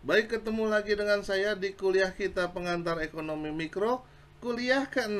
Baik, ketemu lagi dengan saya di kuliah kita pengantar ekonomi mikro, kuliah ke-6,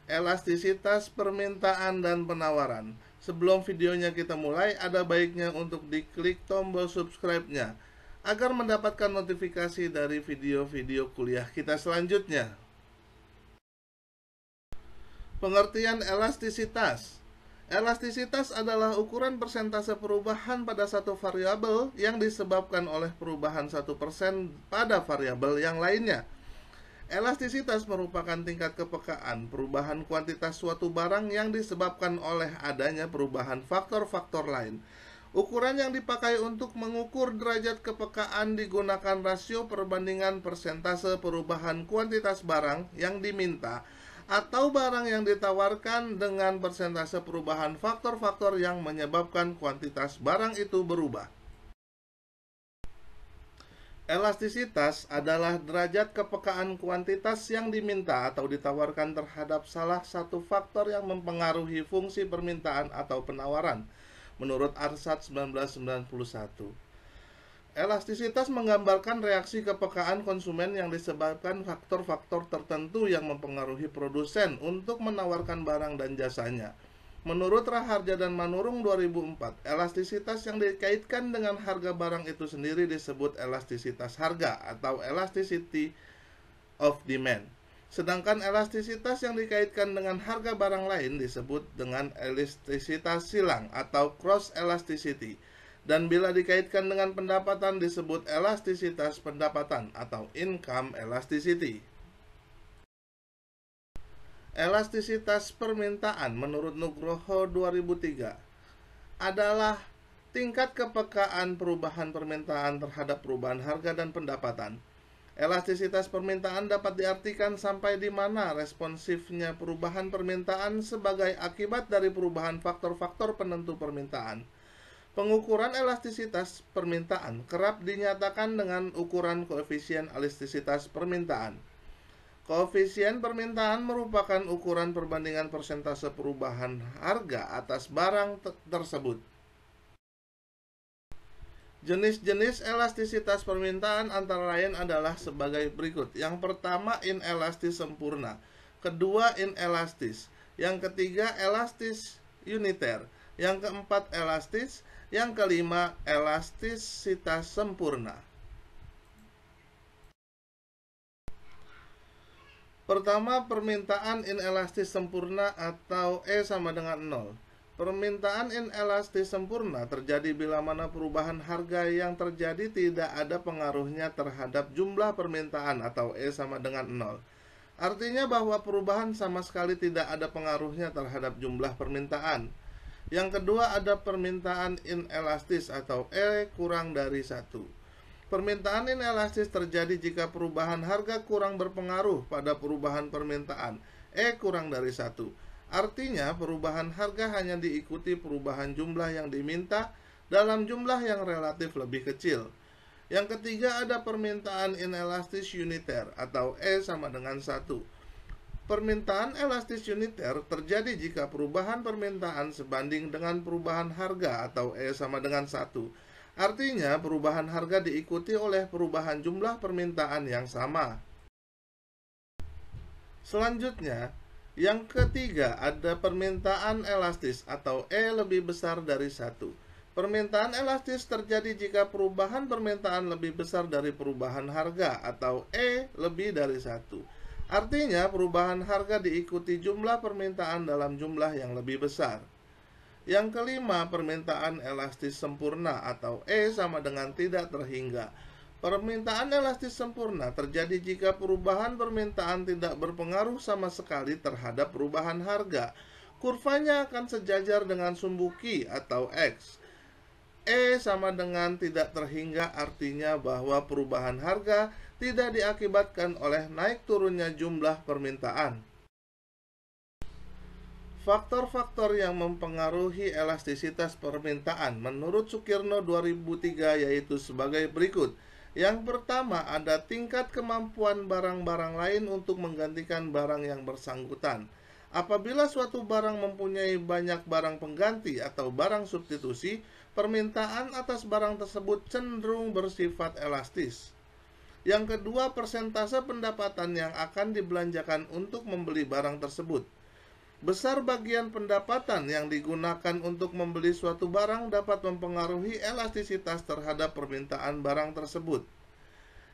elastisitas permintaan dan penawaran. Sebelum videonya kita mulai, ada baiknya untuk diklik tombol subscribe-nya agar mendapatkan notifikasi dari video-video kuliah kita selanjutnya. Pengertian elastisitas. Elastisitas adalah ukuran persentase perubahan pada satu variabel yang disebabkan oleh perubahan 1% pada variabel yang lainnya. Elastisitas merupakan tingkat kepekaan perubahan kuantitas suatu barang yang disebabkan oleh adanya perubahan faktor-faktor lain. Ukuran yang dipakai untuk mengukur derajat kepekaan digunakan rasio perbandingan persentase perubahan kuantitas barang yang diminta atau barang yang ditawarkan dengan persentase perubahan faktor-faktor yang menyebabkan kuantitas barang itu berubah. Elastisitas adalah derajat kepekaan kuantitas yang diminta atau ditawarkan terhadap salah satu faktor yang mempengaruhi fungsi permintaan atau penawaran, menurut Arsat 1991. Elastisitas menggambarkan reaksi kepekaan konsumen yang disebabkan faktor-faktor tertentu yang mempengaruhi produsen untuk menawarkan barang dan jasanya. Menurut Raharja dan Manurung 2004, elastisitas yang dikaitkan dengan harga barang itu sendiri disebut elastisitas harga atau elasticity of demand. Sedangkan elastisitas yang dikaitkan dengan harga barang lain disebut dengan elastisitas silang atau cross elasticity. Dan bila dikaitkan dengan pendapatan disebut elastisitas pendapatan atau income elasticity. Elastisitas permintaan menurut Nugroho 2003 adalah tingkat kepekaan perubahan permintaan terhadap perubahan harga dan pendapatan. Elastisitas permintaan dapat diartikan sampai di mana responsifnya perubahan permintaan sebagai akibat dari perubahan faktor-faktor penentu permintaan. Pengukuran elastisitas permintaan kerap dinyatakan dengan ukuran koefisien elastisitas permintaan. Koefisien permintaan merupakan ukuran perbandingan persentase perubahan harga atas barang tersebut. Jenis-jenis elastisitas permintaan antara lain adalah sebagai berikut. Yang pertama, inelastis sempurna. Kedua, inelastis. Yang ketiga, elastis uniter. Yang keempat, elastis. Yang kelima, elastisitas sempurna. Pertama, permintaan inelastis sempurna atau E sama dengan 0. Permintaan inelastis sempurna terjadi bila mana perubahan harga yang terjadi tidak ada pengaruhnya terhadap jumlah permintaan atau E sama dengan 0. Artinya bahwa perubahan sama sekali tidak ada pengaruhnya terhadap jumlah permintaan. Yang kedua, ada permintaan inelastis atau E kurang dari 1. Permintaan inelastis terjadi jika perubahan harga kurang berpengaruh pada perubahan permintaan E kurang dari 1. Artinya perubahan harga hanya diikuti perubahan jumlah yang diminta dalam jumlah yang relatif lebih kecil. Yang ketiga, ada permintaan inelastis uniter atau E sama dengan 1. Permintaan elastis uniter terjadi jika perubahan permintaan sebanding dengan perubahan harga atau E sama dengan 1. Artinya perubahan harga diikuti oleh perubahan jumlah permintaan yang sama. Selanjutnya, yang ketiga ada permintaan elastis atau E lebih besar dari 1. Permintaan elastis terjadi jika perubahan permintaan lebih besar dari perubahan harga atau E lebih dari 1. Artinya perubahan harga diikuti jumlah permintaan dalam jumlah yang lebih besar. Yang kelima, permintaan elastis sempurna atau E sama dengan tidak terhingga. Permintaan elastis sempurna terjadi jika perubahan permintaan tidak berpengaruh sama sekali terhadap perubahan harga. Kurvanya akan sejajar dengan sumbu Q atau X. E sama dengan tidak terhingga artinya bahwa perubahan harga tidak diakibatkan oleh naik turunnya jumlah permintaan. Faktor-faktor yang mempengaruhi elastisitas permintaan menurut Sukirno 2003 yaitu sebagai berikut. Yang pertama, ada tingkat kemampuan barang-barang lain untuk menggantikan barang yang bersangkutan. Apabila suatu barang mempunyai banyak barang pengganti atau barang substitusi, permintaan atas barang tersebut cenderung bersifat elastis. Yang kedua, persentase pendapatan yang akan dibelanjakan untuk membeli barang tersebut. Besar bagian pendapatan yang digunakan untuk membeli suatu barang dapat mempengaruhi elastisitas terhadap permintaan barang tersebut.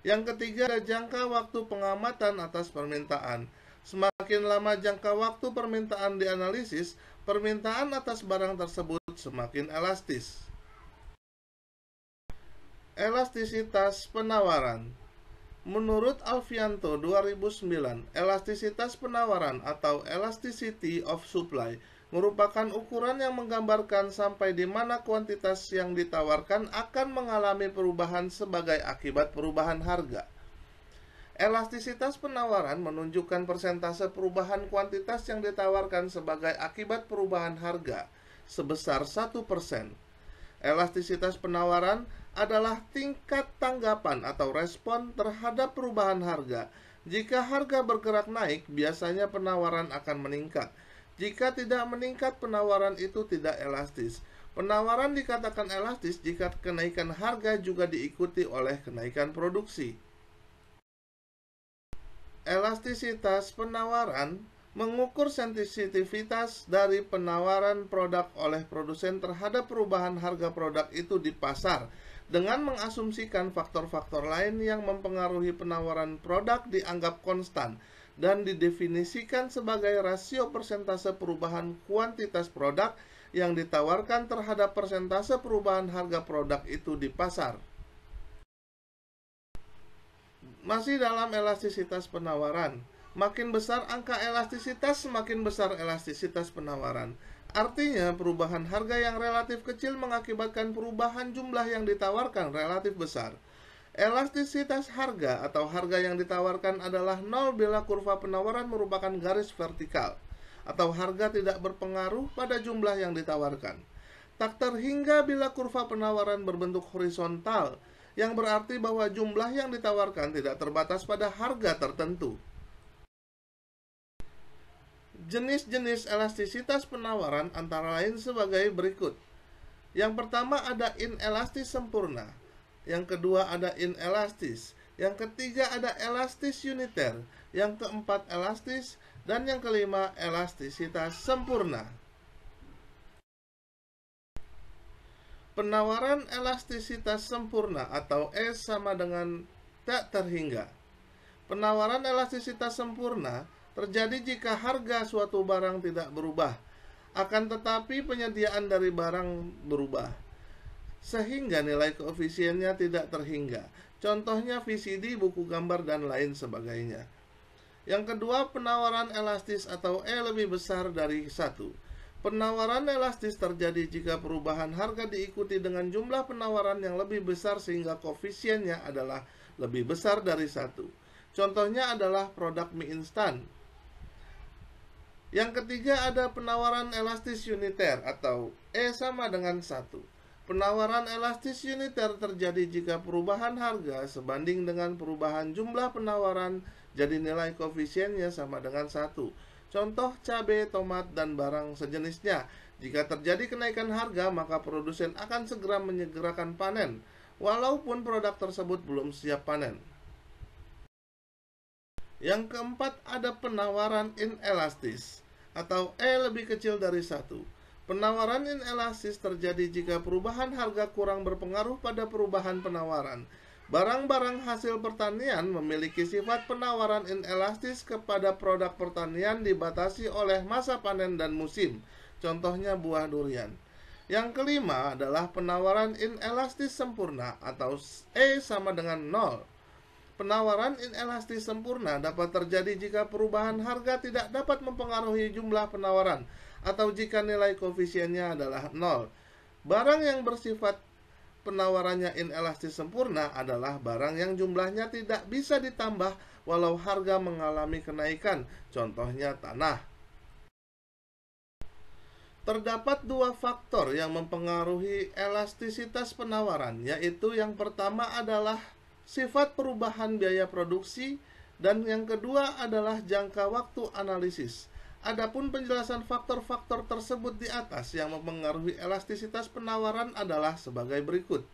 Yang ketiga, ada jangka waktu pengamatan atas permintaan. Semakin lama jangka waktu permintaan dianalisis, permintaan atas barang tersebut semakin elastis. Elastisitas penawaran. Menurut Alfianto 2009, elastisitas penawaran atau elasticity of supply merupakan ukuran yang menggambarkan sampai di mana kuantitas yang ditawarkan akan mengalami perubahan sebagai akibat perubahan harga. Elastisitas penawaran menunjukkan persentase perubahan kuantitas yang ditawarkan sebagai akibat perubahan harga sebesar 1%. Elastisitas penawaran adalah tingkat tanggapan atau respon terhadap perubahan harga. Jika harga bergerak naik, biasanya penawaran akan meningkat. Jika tidak meningkat, penawaran itu tidak elastis. Penawaran dikatakan elastis jika kenaikan harga juga diikuti oleh kenaikan produksi. Elastisitas penawaran mengukur sensitivitas dari penawaran produk oleh produsen terhadap perubahan harga produk itu di pasar dengan mengasumsikan faktor-faktor lain yang mempengaruhi penawaran produk dianggap konstan dan didefinisikan sebagai rasio persentase perubahan kuantitas produk yang ditawarkan terhadap persentase perubahan harga produk itu di pasar. Masih dalam elastisitas penawaran, makin besar angka elastisitas, semakin besar elastisitas penawaran. Artinya, perubahan harga yang relatif kecil mengakibatkan perubahan jumlah yang ditawarkan relatif besar. Elastisitas harga atau harga yang ditawarkan adalah 0 bila kurva penawaran merupakan garis vertikal, atau harga tidak berpengaruh pada jumlah yang ditawarkan. Tak terhingga bila kurva penawaran berbentuk horizontal, yang berarti bahwa jumlah yang ditawarkan tidak terbatas pada harga tertentu. Jenis-jenis elastisitas penawaran antara lain sebagai berikut. Yang pertama ada inelastis sempurna. Yang kedua ada inelastis. Yang ketiga ada elastis uniter. Yang keempat elastis. Dan yang kelima elastisitas sempurna. Penawaran elastisitas sempurna atau E sama dengan tak terhingga. Penawaran elastisitas sempurna terjadi jika harga suatu barang tidak berubah, akan tetapi penyediaan dari barang berubah, sehingga nilai koefisiennya tidak terhingga. Contohnya VCD, buku gambar, dan lain sebagainya. Yang kedua, penawaran elastis atau E lebih besar dari 1. Penawaran elastis terjadi jika perubahan harga diikuti dengan jumlah penawaran yang lebih besar sehingga koefisiennya adalah lebih besar dari 1. Contohnya adalah produk mie instan. Yang ketiga ada penawaran elastis uniter atau E sama dengan 1. Penawaran elastis uniter terjadi jika perubahan harga sebanding dengan perubahan jumlah penawaran, jadi nilai koefisiennya sama dengan 1. Contoh cabai, tomat, dan barang sejenisnya. Jika terjadi kenaikan harga, maka produsen akan segera menyegerakan panen, walaupun produk tersebut belum siap panen. Yang keempat ada penawaran inelastis atau E lebih kecil dari 1. Penawaran inelastis terjadi jika perubahan harga kurang berpengaruh pada perubahan penawaran. Barang-barang hasil pertanian memiliki sifat penawaran inelastis kepada produk pertanian dibatasi oleh masa panen dan musim. Contohnya buah durian. Yang kelima adalah penawaran inelastis sempurna atau E sama dengan 0. Penawaran inelastis sempurna dapat terjadi jika perubahan harga tidak dapat mempengaruhi jumlah penawaran atau jika nilai koefisiennya adalah 0. Barang yang bersifat penawarannya inelastis sempurna adalah barang yang jumlahnya tidak bisa ditambah walau harga mengalami kenaikan, contohnya tanah. Terdapat dua faktor yang mempengaruhi elastisitas penawaran, yaitu yang pertama adalah sifat perubahan biaya produksi, dan yang kedua adalah jangka waktu analisis. Adapun penjelasan faktor-faktor tersebut di atas yang mempengaruhi elastisitas penawaran adalah sebagai berikut.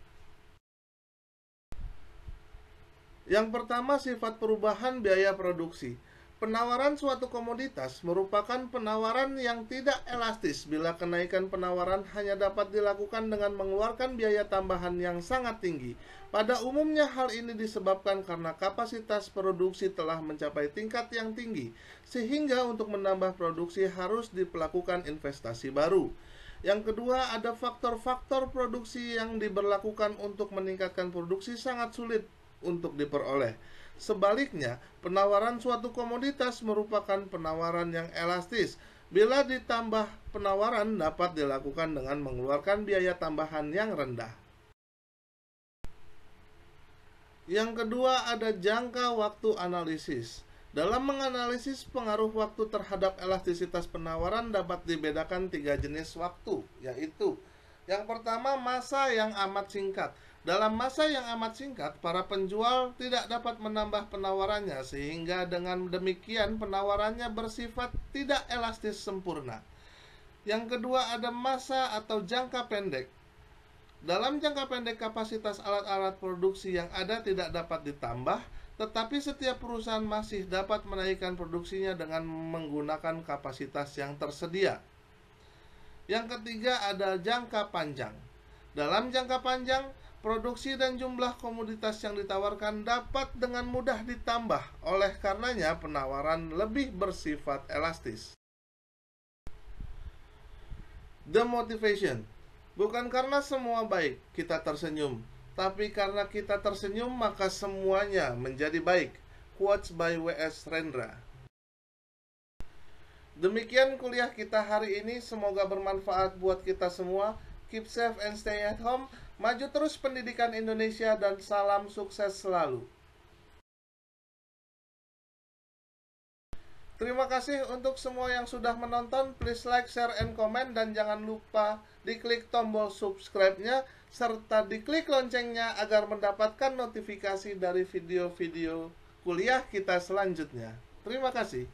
Yang pertama, sifat perubahan biaya produksi. Penawaran suatu komoditas merupakan penawaran yang tidak elastis bila kenaikan penawaran hanya dapat dilakukan dengan mengeluarkan biaya tambahan yang sangat tinggi. Pada umumnya hal ini disebabkan karena kapasitas produksi telah mencapai tingkat yang tinggi, sehingga untuk menambah produksi harus dilakukan investasi baru. Yang kedua, ada faktor-faktor produksi yang diberlakukan untuk meningkatkan produksi sangat sulit untuk diperoleh. Sebaliknya, penawaran suatu komoditas merupakan penawaran yang elastis. Bila ditambah penawaran dapat dilakukan dengan mengeluarkan biaya tambahan yang rendah. Yang kedua, ada jangka waktu analisis. Dalam menganalisis pengaruh waktu terhadap elastisitas penawaran dapat dibedakan 3 jenis waktu, yaitu yang pertama, masa yang amat singkat. Dalam masa yang amat singkat, para penjual tidak dapat menambah penawarannya, sehingga dengan demikian penawarannya bersifat tidak elastis sempurna. Yang kedua, ada masa atau jangka pendek. Dalam jangka pendek, kapasitas alat-alat produksi yang ada tidak dapat ditambah, tetapi setiap perusahaan masih dapat menaikkan produksinya dengan menggunakan kapasitas yang tersedia. Yang ketiga, ada jangka panjang. Dalam jangka panjang, produksi dan jumlah komoditas yang ditawarkan dapat dengan mudah ditambah, oleh karenanya penawaran lebih bersifat elastis. The motivation. Bukan karena semua baik kita tersenyum, tapi karena kita tersenyum maka semuanya menjadi baik. Quotes by W.S. Rendra. Demikian kuliah kita hari ini, semoga bermanfaat buat kita semua. Keep safe and stay at home. Maju terus pendidikan Indonesia dan salam sukses selalu. Terima kasih untuk semua yang sudah menonton. Please like, share, and comment. Dan jangan lupa diklik tombol subscribe-nya serta diklik loncengnya agar mendapatkan notifikasi dari video-video kuliah kita selanjutnya. Terima kasih.